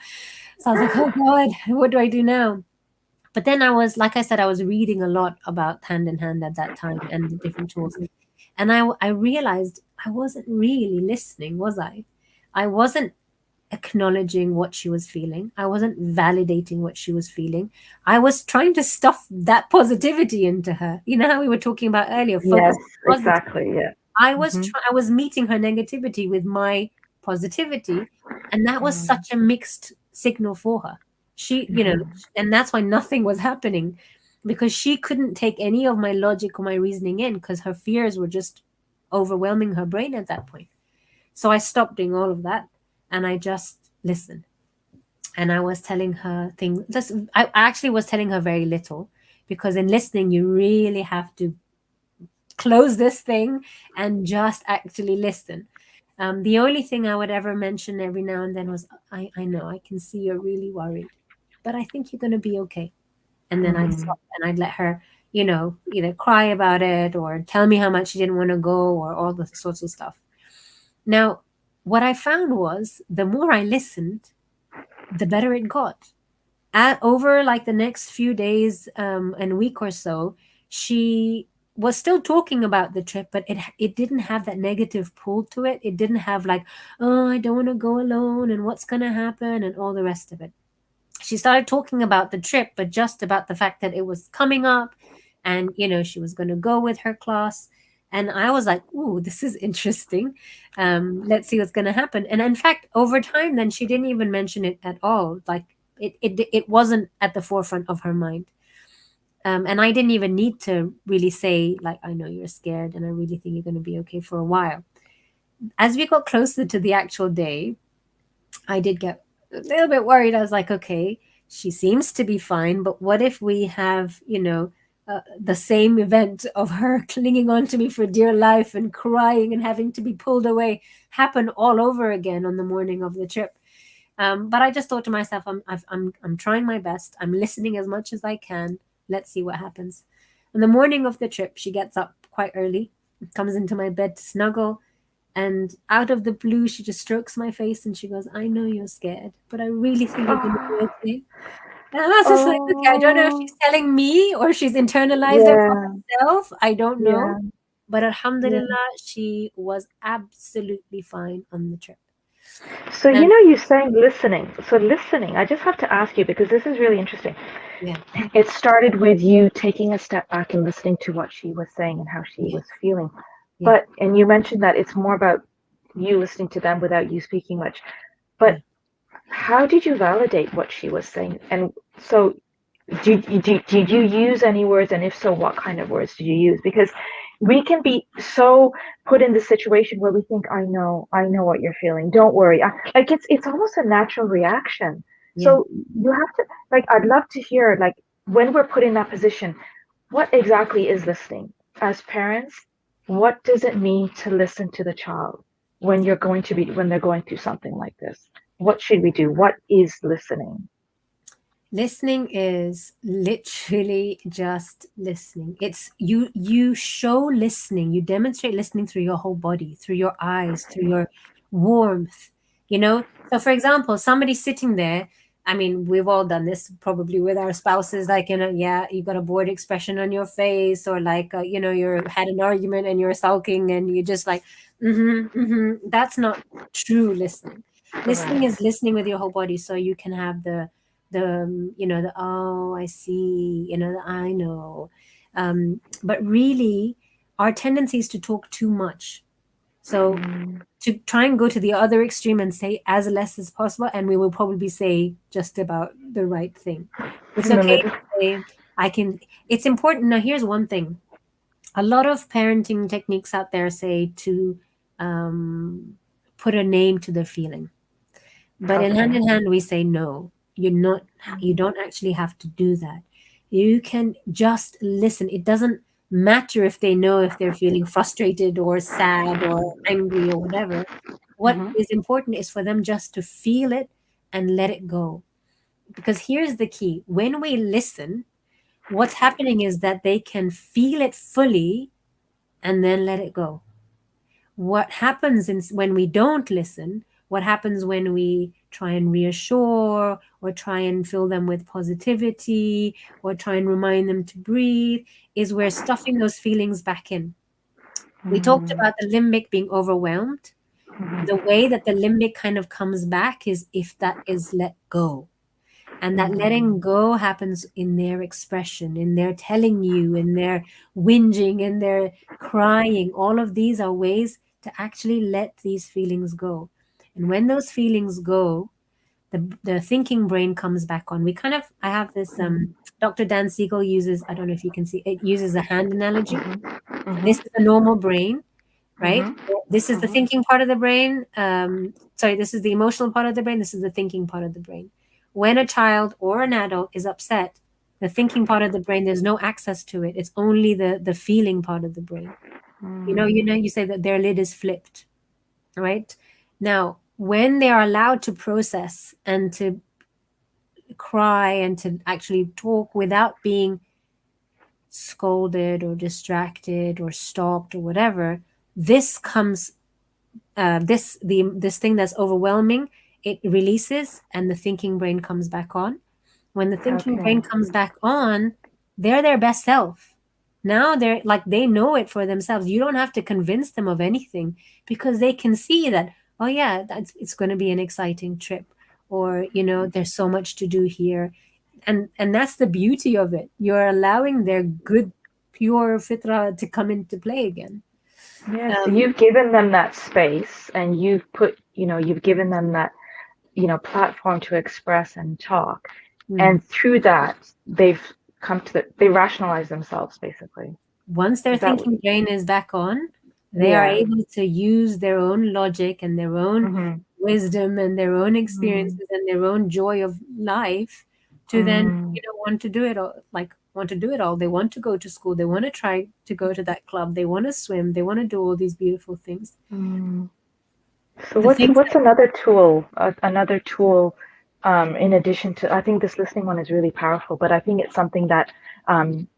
So I was like, oh God, what do I do now? But then like I said, I was reading a lot about Hand in Hand at that time and the different tools. And I realized I wasn't really listening, was I? I wasn't acknowledging what she was feeling. I wasn't validating what she was feeling. I was trying to stuff that positivity into her. You know how we were talking about earlier, Yes, focus on positive. exactly. Yeah. I was meeting her negativity with my positivity, and that was such a mixed signal for her. And that's why nothing was happening, because she couldn't take any of my logic or my reasoning in, because her fears were just overwhelming her brain at that point. So I stopped doing all of that, and I just listened. And I was telling her things. I actually was telling her very little, because in listening, you really have to close this thing and just actually listen. The only thing I would ever mention every now and then was, I know, I can see you're really worried, but I think you're going to be okay. And then I'd stop and I'd let her, either cry about it or tell me how much she didn't want to go or all the sorts of stuff. Now, what I found was the more I listened, the better it got. Over like the next few days and week or so, she was still talking about the trip, but it didn't have that negative pull to it. It didn't have like, oh, I don't want to go alone and what's going to happen and all the rest of it. She started talking about the trip, but just about the fact that it was coming up and, she was going to go with her class. And I was like, ooh, this is interesting. Let's see what's going to happen. And in fact, over time, then she didn't even mention it at all. Like it wasn't at the forefront of her mind. And I didn't even need to really say, like, I know you're scared and I really think you're going to be okay for a while. As we got closer to the actual day, I did get a little bit worried. I was like, okay, she seems to be fine, but what if we have, the same event of her clinging on to me for dear life and crying and having to be pulled away happen all over again on the morning of the trip? But I just thought to myself, I'm trying my best. I'm listening as much as I can. Let's see what happens. On the morning of the trip, she gets up quite early, comes into my bed to snuggle. And out of the blue, she just strokes my face and she goes, I know you're scared, but I really think you're going to be okay. And I was just like, okay, I don't know if she's telling me or she's internalized it for herself. I don't know. But alhamdulillah, she was absolutely fine on the trip. So, you're saying listening. So listening, I just have to ask you, because this is really interesting. Yeah. It started with you taking a step back and listening to what she was saying and how she was feeling. And you mentioned that it's more about you listening to them without you speaking much. But how did you validate what she was saying? And so did you use any words? And if so, what kind of words did you use? Because we can be so put in the situation where we think, I know what you're feeling. Don't worry. Like it's almost a natural reaction. Yeah. So you have to, like, I'd love to hear, like, when we're put in that position, what exactly is listening? As parents, what does it mean to listen to the child when they're going through something like this? What should we do? What is listening? Listening is literally just listening. It's you show listening, you demonstrate listening through your whole body, through your eyes, through your warmth, you know? So for example, somebody sitting there, I mean, we've all done this probably with our spouses, like, you know, yeah, you got a bored expression on your face, or like, you know, you had an argument and you're sulking and you're just like, That's not true listening. Listening is listening with your whole body, so you can have the you know, the oh, I see, you know, the I know. But really, our tendency is to talk too much. So to try and go to the other extreme and say as less as possible, and we will probably say just about the right thing. It's okay to say, it's important. Now, here's one thing. A lot of parenting techniques out there say to put a name to the feeling. But in hand, we say no. You don't actually have to do that. You can just listen. It doesn't matter if they know if they're feeling frustrated or sad or angry or whatever. What is important is for them just to feel it and let it go. Because here's the key. When we listen, what's happening is that they can feel it fully and then let it go. What happens when we don't listen, what happens when we try and reassure or try and fill them with positivity or try and remind them to breathe, is we're stuffing those feelings back in. We talked about the limbic being overwhelmed. The way that the limbic kind of comes back is if that is let go. And that letting go happens in their expression, in their telling you, in their whinging, in their crying. All of these are ways to actually let these feelings go. And when those feelings go, the thinking brain comes back on. I have this, Dr. Dan Siegel uses, I don't know if you can see, it uses a hand analogy. This is the normal brain, right? This is the thinking part of the brain. This is the emotional part of the brain. This is the thinking part of the brain. When a child or an adult is upset, the thinking part of the brain, there's no access to it. It's only the feeling part of the brain. You say that their lid is flipped, right? Now, when they are allowed to process and to cry and to actually talk without being scolded or distracted or stopped or whatever, this comes, this thing that's overwhelming, it releases and the thinking brain comes back on. When the thinking brain comes back on, they're their best self. Now they're like, they know it for themselves. You don't have to convince them of anything because they can see that, oh yeah, it's going to be an exciting trip, or, you know, there's so much to do here. And that's the beauty of it. You're allowing their good, pure fitra to come into play again. Yeah, so you've given them that space and you've given them that, platform to express and talk. And through that, they've they rationalize themselves, basically. Once their thinking brain is back on, they are able to use their own logic and their own wisdom and their own experiences and their own joy of life to then, want to do it all. They want to go to school. They want to try to go to that club. They want to swim. They want to do all these beautiful things. So what's another tool? In addition to, I think this listening one is really powerful, but I think it's something that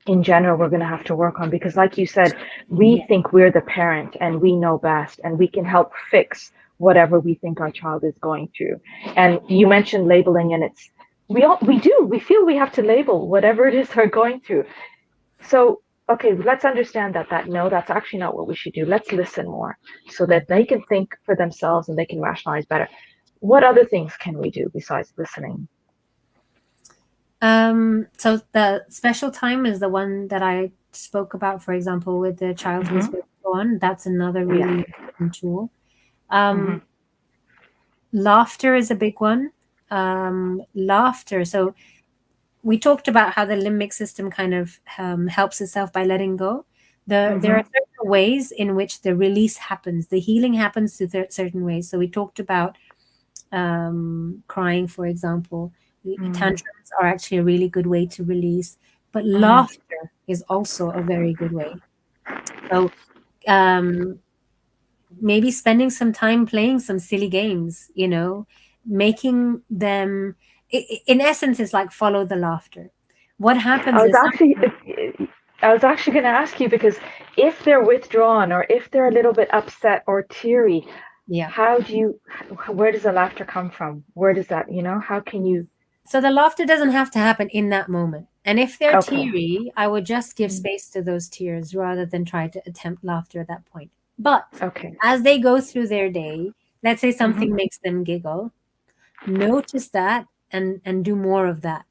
in general we're going to have to work on, because like you said, we think we're the parent and we know best and we can help fix whatever we think our child is going through. And you mentioned labeling, and we feel we have to label whatever it is they're going through. So okay, let's understand that that's actually not what we should do. Let's listen more so that they can think for themselves and they can rationalize better. What other things can we do besides listening? So the special time is the one that I spoke about, for example, with the child who's withdrawn. That's another really important tool. Mm-hmm. Laughter is a big one. Laughter. So we talked about how the limbic system kind of helps itself by letting go. There Mm-hmm. are certain ways in which the release happens. The healing happens to certain ways. So we talked about crying, for example. Mm-hmm. Tantrums are actually a really good way to release, but Mm-hmm. laughter is also a very good way. So um, maybe spending some time playing some silly games, making them, in essence, it's like follow the laughter. What I happens was is actually, I was actually going to ask you because if they're withdrawn or if they're a little bit upset or teary, yeah. how do you, where does the laughter come from? Where does that, how can you? So the laughter doesn't have to happen in that moment. And if they're Okay. teary, I would just give space to those tears rather than try to attempt laughter at that point. But Okay. as they go through their day, let's say Mm-hmm. something makes them giggle, notice that and do more of that.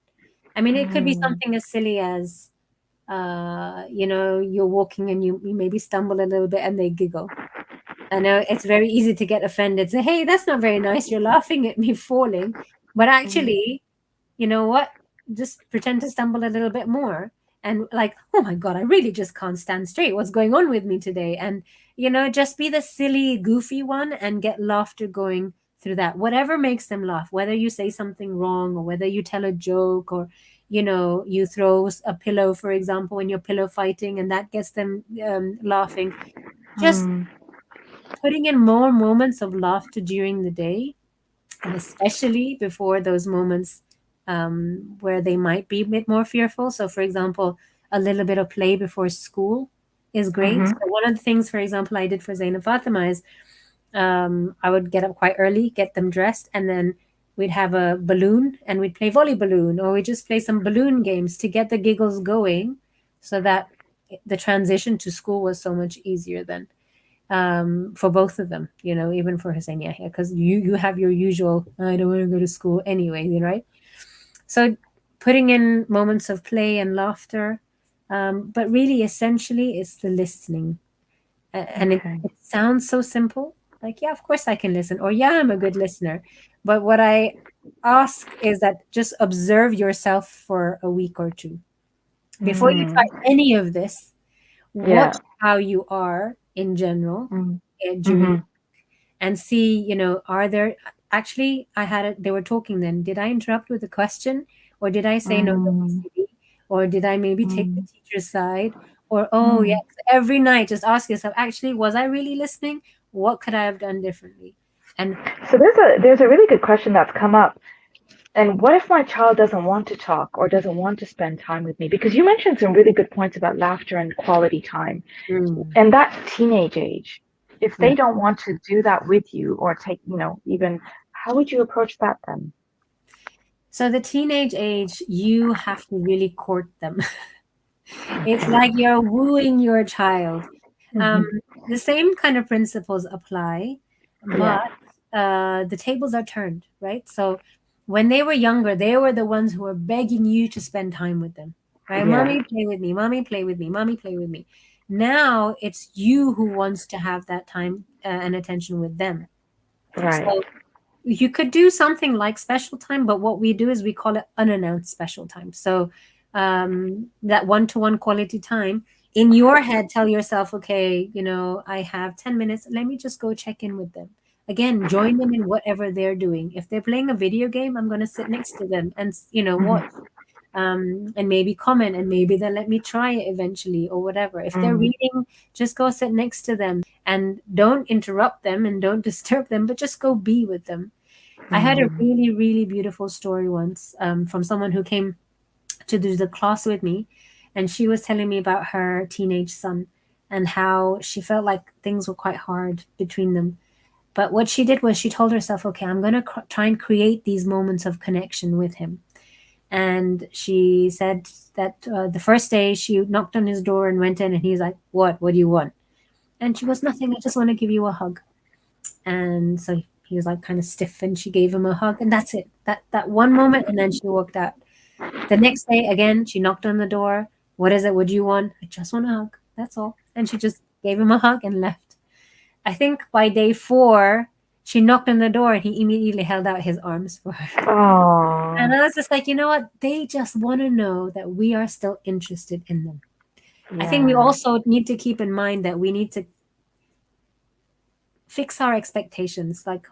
I mean, it could be Mm. something as silly as you're walking and you maybe stumble a little bit and they giggle. I know it's very easy to get offended. Say, hey, that's not very nice. You're laughing at me falling. But Mm. actually, you know what? Just pretend to stumble a little bit more. And like, oh my God, I really just can't stand straight. What's going on with me today? And, just be the silly, goofy one and get laughter going through that. Whatever makes them laugh, whether you say something wrong or whether you tell a joke or, you throw a pillow, for example, when you're pillow fighting and that gets them laughing. Just Mm. putting in more moments of laughter during the day, and especially before those moments where they might be a bit more fearful. So, for example, a little bit of play before school is great. Mm-hmm. So one of the things, for example, I did for Zain and Fatima is I would get up quite early, get them dressed, and then we'd have a balloon and we'd play volley balloon, or we'd just play some balloon games to get the giggles going so that the transition to school was so much easier then for both of them, even for Hussein Yahya, because you have your usual, I don't want to go to school anyway, right? So putting in moments of play and laughter, but really essentially it's the listening. And it, Okay. it sounds so simple, like, yeah, of course I can listen, or yeah, I'm a good listener. But what I ask is that just observe yourself for a week or two. Before you try Mm. any of this, Yeah. watch how you are in general Mm. during, Mm-hmm. and see, are there actually, I had it, they were talking then. Did I interrupt with a question? Or did I say, no, don't be Mm. silly? Or did I maybe take the Mm. teacher's side? Or, oh, Mm. yes, every night, just ask yourself, actually, was I really listening? What could I have done differently? And So there's a really good question that's come up. And what if my child doesn't want to talk or doesn't want to spend time with me? Because you mentioned some really good points about laughter and quality time. mm, And that teenage age, if yeah. they don't want to do that with you or take, even how would you approach that then? So the teenage age, you have to really court them. It's Okay. like you're wooing your child. Um, Hmm. the same kind of principles apply, Yeah. but the tables are turned, right? So when they were younger, they were the ones who were begging you to spend time with them, right? Yeah. Mommy, play with me. Mommy, play with me. Mommy, play with me. Now it's you who wants to have that time and attention with them. Right. So you could do something like special time, but what we do is we call it unannounced special time. So that one-to-one quality time in your head, tell yourself, okay, I have 10 minutes. Let me just go check in with them. Again, join them in whatever they're doing. If they're playing a video game, I'm going to sit next to them and, watch Hmm. and maybe comment, and maybe they'll let me try it eventually or whatever. If they're Mm. reading, just go sit next to them and don't interrupt them and don't disturb them, but just go be with them. I had a Mm. really, really beautiful story once from someone who came to do the class with me, and she was telling me about her teenage son and how she felt like things were quite hard between them. But what she did was she told herself, okay, I'm going to try and create these moments of connection with him. And she said that the first day she knocked on his door and went in, and he's like, what do you want? And she goes, nothing, I just want to give you a hug. And so he was like kind of stiff, and she gave him a hug, and that's it, that one moment, and then she walked out. The next day again, she knocked on the door. What is it? What do you want? I just want a hug, that's all. And she just gave him a hug and left. I think by day 4, she knocked on the door and he immediately held out his arms for her. Oh, And I was just like, you know what? They just want to know that we are still interested in them. I think we yeah. also need to keep in mind that we need to fix our expectations. Like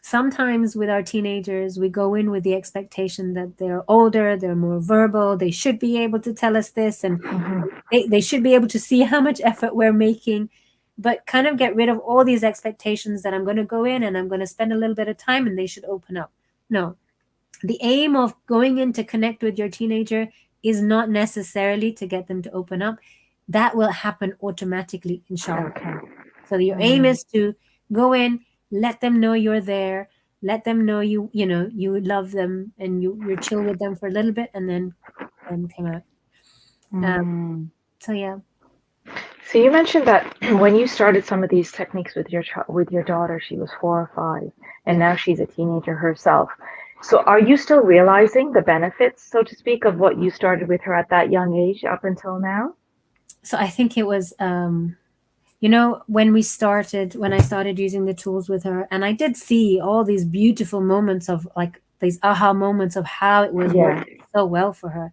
sometimes with our teenagers, we go in with the expectation that they're older, they're more verbal, they should be able to tell us this, and Hmm. they should be able to see how much effort we're making. But kind of get rid of all these expectations that I'm going to go in and I'm going to spend a little bit of time and they should open up. No, the aim of going in to connect with your teenager is not necessarily to get them to open up. That will happen automatically, inshallah. Okay. So your aim is to go in, let them know you're there, let them know you love them and you're chill with them for a little bit, and then come out. Mm. So yeah. So you mentioned that when you started some of these techniques with with your daughter, she was 4 or 5, and Yeah. now she's a teenager herself. So are you still realizing the benefits, so to speak, of what you started with her at that young age up until now? So I think it was when I started using the tools with her, and I did see all these beautiful moments of like these aha moments of how it was Yeah. working so well for her.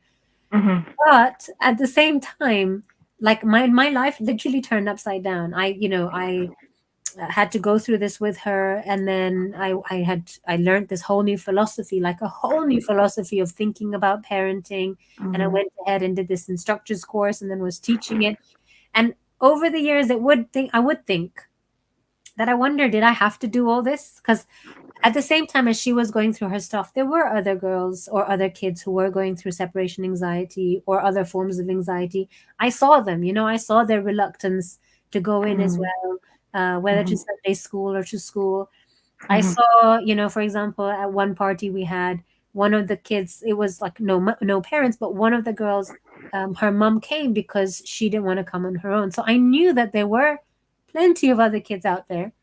Hmm. But at the same time, like my life literally turned upside down. I had to go through this with her, and then I learned this whole new philosophy, like a whole new philosophy of thinking about parenting. And I Hmm. went ahead and did this instructor's course and then was teaching it. And over the years, I would think that I wonder, did I have to do all this? Because at the same time as she was going through her stuff, there were other girls or other kids who were going through separation anxiety or other forms of anxiety. I saw them, I saw their reluctance to go in as well, whether to Hmm. Sunday school or to school. I Hmm. saw, for example, at one party we had one of the kids, it was like no parents, but one of the girls, her mom came because she didn't want to come on her own. So I knew that there were plenty of other kids out there.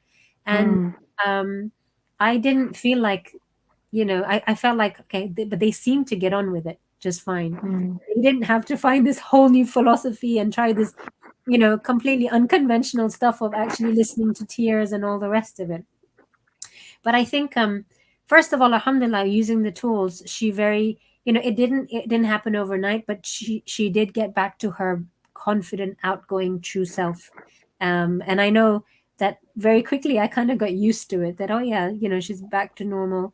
And Hmm. um, I didn't feel like, I felt like, okay, but they seemed to get on with it just fine. Hmm. They didn't have to find this whole new philosophy and try this, completely unconventional stuff of actually listening to tears and all the rest of it. But I think, first of all, alhamdulillah, using the tools, she very, it didn't happen overnight, but she did get back to her confident, outgoing, true self. And I know that very quickly I kind of got used to it, that, oh yeah, she's back to normal.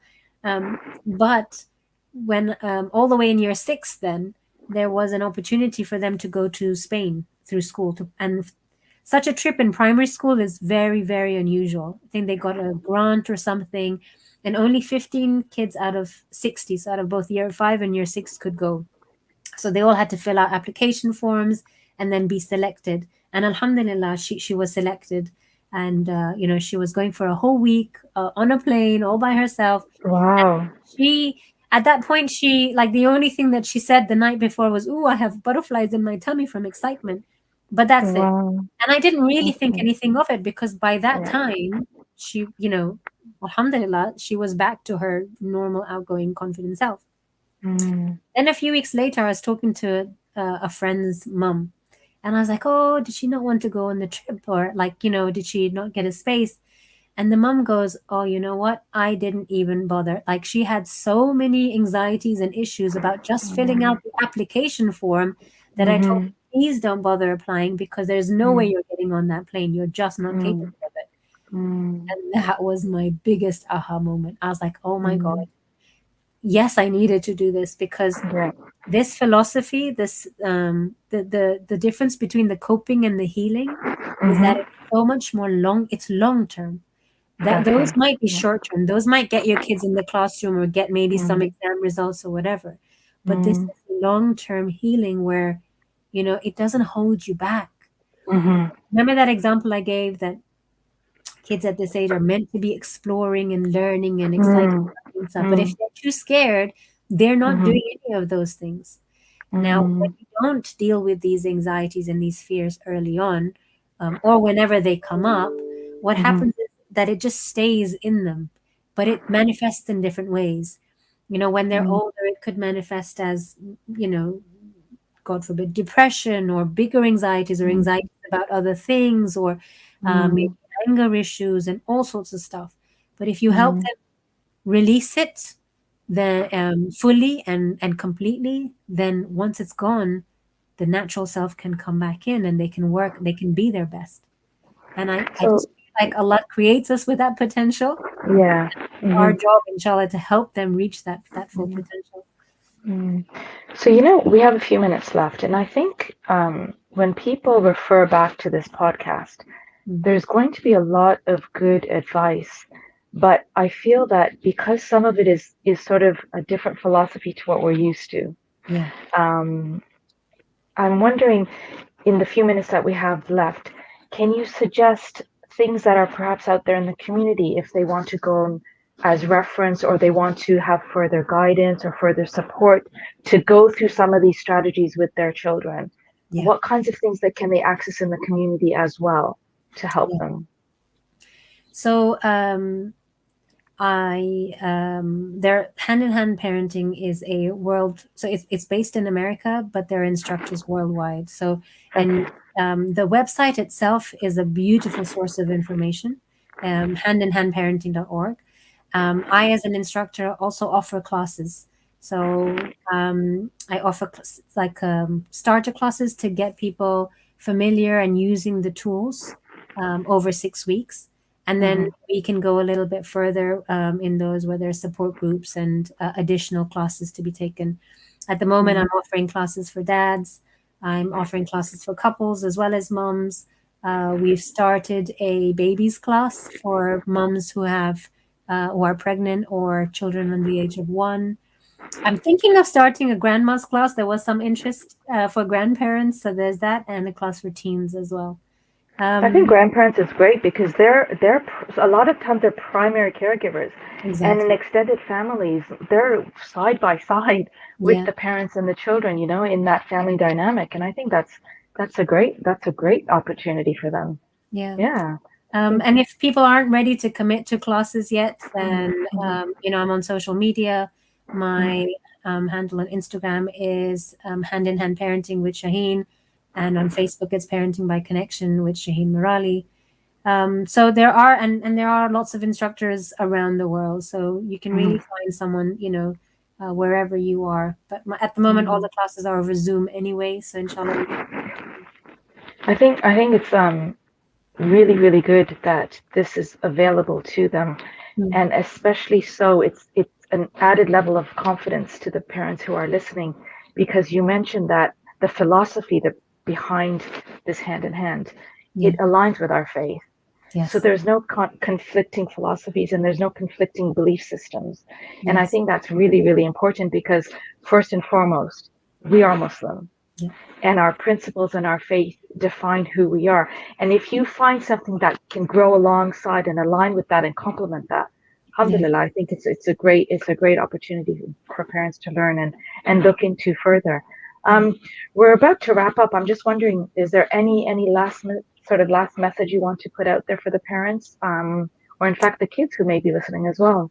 But when all the way in year 6, then there was an opportunity for them to go to Spain through school and such a trip in primary school is very, very unusual. I think they got a grant or something, and only 15 kids out of 60, so out of both year 5 and year 6, could go. So they all had to fill out application forms and then be selected. And alhamdulillah, she was selected. And, she was going for a whole week on a plane all by herself. Wow. She, at that point, like the only thing that she said the night before was, "Ooh, I have butterflies in my tummy from excitement." But that's it. Wow. And I didn't really think Okay. anything of it because by that Yeah. time, she, alhamdulillah, she was back to her normal, outgoing, confident self. Mm. Then a few weeks later, I was talking to a friend's mum, and I was like, "Oh, did she not want to go on the trip, or like, did she not get a space?" And the mom goes, "Oh, you know what? I didn't even bother. Like, she had so many anxieties and issues about just filling out the application form that I told Mm-hmm. her, please don't bother applying because there's no way Mm. you're getting on that plane. You're just not capable Mm. of it." Mm. And that was my biggest aha moment. I was like, oh my God, Mm. yes, I needed to do this because Yeah. this philosophy, this the difference between the coping and the healing is that Mm-hmm. it's so much more it's long term. That Okay. those might be Yeah. short term. Those might get your kids in the classroom or get maybe some Mm. exam results or whatever. But this Mm. is long term healing where, it doesn't hold you back. Mm-hmm. Remember that example I gave that kids at this age are meant to be exploring and learning and excited Mm. about doing stuff. But if Mm. they're too scared, they're not Mm-hmm. doing any of those things. Now, when Mm. you don't deal with these anxieties and these fears early on, or whenever they come up, what Mm-hmm. happens is that it just stays in them, but it manifests in different ways. When they're Mm. older, it could manifest as, you know, God forbid, depression or bigger anxieties or Mm. anxieties about other things or maybe Mm. anger issues and all sorts of stuff. But if you help them release it then fully and completely, then once it's gone, the natural self can come back in and they can work, they can be their best. And I So just feel like Allah creates us with that potential. yeah. Our job, inshallah, to help them reach that full potential. So, we have a few minutes left, and I think when people refer back to this podcast, there's going to be a lot of good advice, but I feel that because some of it is sort of a different philosophy to what we're used to, Yeah. I'm wondering, in the few minutes that we have left, can you suggest things that are perhaps out there in the community if they want to go as reference, or they want to have further guidance or further support to go through some of these strategies with their children? Yeah. What kinds of things that can they access in the community as well to help them? So their hand-in-hand parenting is a world, so it's based in America, but there are instructors worldwide. So and the website itself is a beautiful source of information, handinhandparenting.org. I, as an instructor, also offer classes. So I offer starter classes to get people familiar and using the tools over 6 weeks. And then we can go a little bit further in those where there's support groups and additional classes to be taken. At the moment, I'm offering classes for dads. I'm offering classes for couples as well as moms. We've started a babies class for moms who are pregnant or children under the age of 1. I'm thinking of starting a grandma's class. There was some interest for grandparents, so there's that, and a class for teens as well. I think grandparents is great because they're a lot of times they're primary caregivers, and in extended families they're side by side with the parents and the children, in that family dynamic, and I think that's a great opportunity for them. Yeah. And if people aren't ready to commit to classes yet, then I'm on social media. My handle on Instagram is Hand in Hand Parenting with Shaheen. And on Facebook, it's Parenting by Connection with Shaheen Merali. So there are lots of instructors around the world. So you can really find someone, wherever you are. But at the moment, all the classes are over Zoom anyway. So inshallah. I think it's really, really good that this is available to them, and especially so it's an added level of confidence to the parents who are listening, because you mentioned that the philosophy behind this hand in hand, it aligns with our faith. So there's no conflicting philosophies and there's no conflicting belief systems. And I think that's really, really important, because first and foremost, we are Muslim, and our principles and our faith define who we are. And if you find something that can grow alongside and align with that and complement that, alhamdulillah, I think it's a great opportunity for parents to learn and look into further. We're about to wrap up. I'm just wondering, is there any last message you want to put out there for the parents, or in fact the kids who may be listening as well?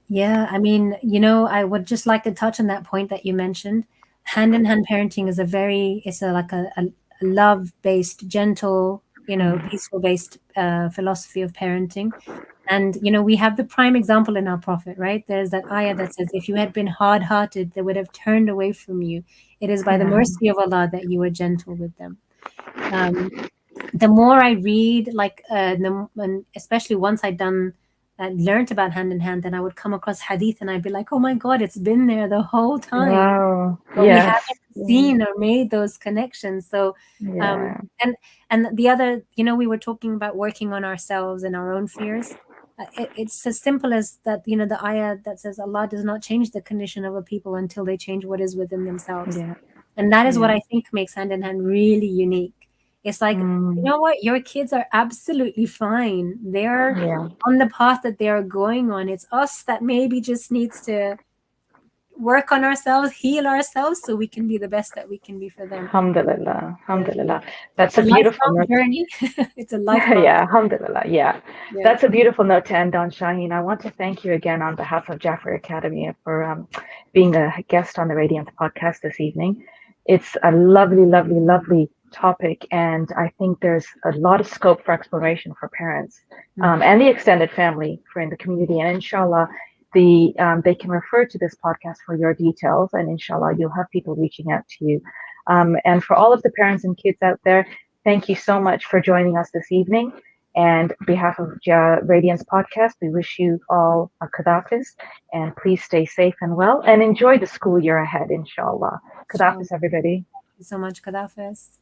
Yeah, I mean, I would just like to touch on that point that you mentioned. Hand-in-hand parenting is a love-based, gentle, peaceful-based philosophy of parenting. And, we have the prime example in our Prophet, right? There's that ayah that says, if you had been hard-hearted, they would have turned away from you. It is by the mercy of Allah that you were gentle with them. The more I read, and especially once I'd learned about hand in hand, then I would come across Hadith and I'd be like, oh my God, it's been there the whole time. Wow. But we haven't seen or made those connections. So, and the other, we were talking about working on ourselves and our own fears. It's as simple as that, the ayah that says Allah does not change the condition of a people until they change what is within themselves. And that is what I think makes hand in hand really unique. It's like, you know what? Your kids are absolutely fine. They're on the path that they are going on. It's us that maybe just needs to work on ourselves, heal ourselves, so we can be the best that we can be for them. Alhamdulillah. That's a beautiful journey. It's a lifelong alhamdulillah. That's a beautiful note to end on, Shaheen. I want to thank you again on behalf of Jafri Academy for being a guest on the Radiance Podcast this evening. It's a lovely, lovely, lovely topic, and I think there's a lot of scope for exploration for parents and the extended family for in the community. And inshallah, they can refer to this podcast for your details, and inshallah, you'll have people reaching out to you. And for all of the parents and kids out there, thank you so much for joining us this evening. And on behalf of Radiance Podcast, we wish you all a Khadafis, and please stay safe and well, and enjoy the school year ahead, inshallah. Khadafis, everybody. Thank you so much, Khadafis.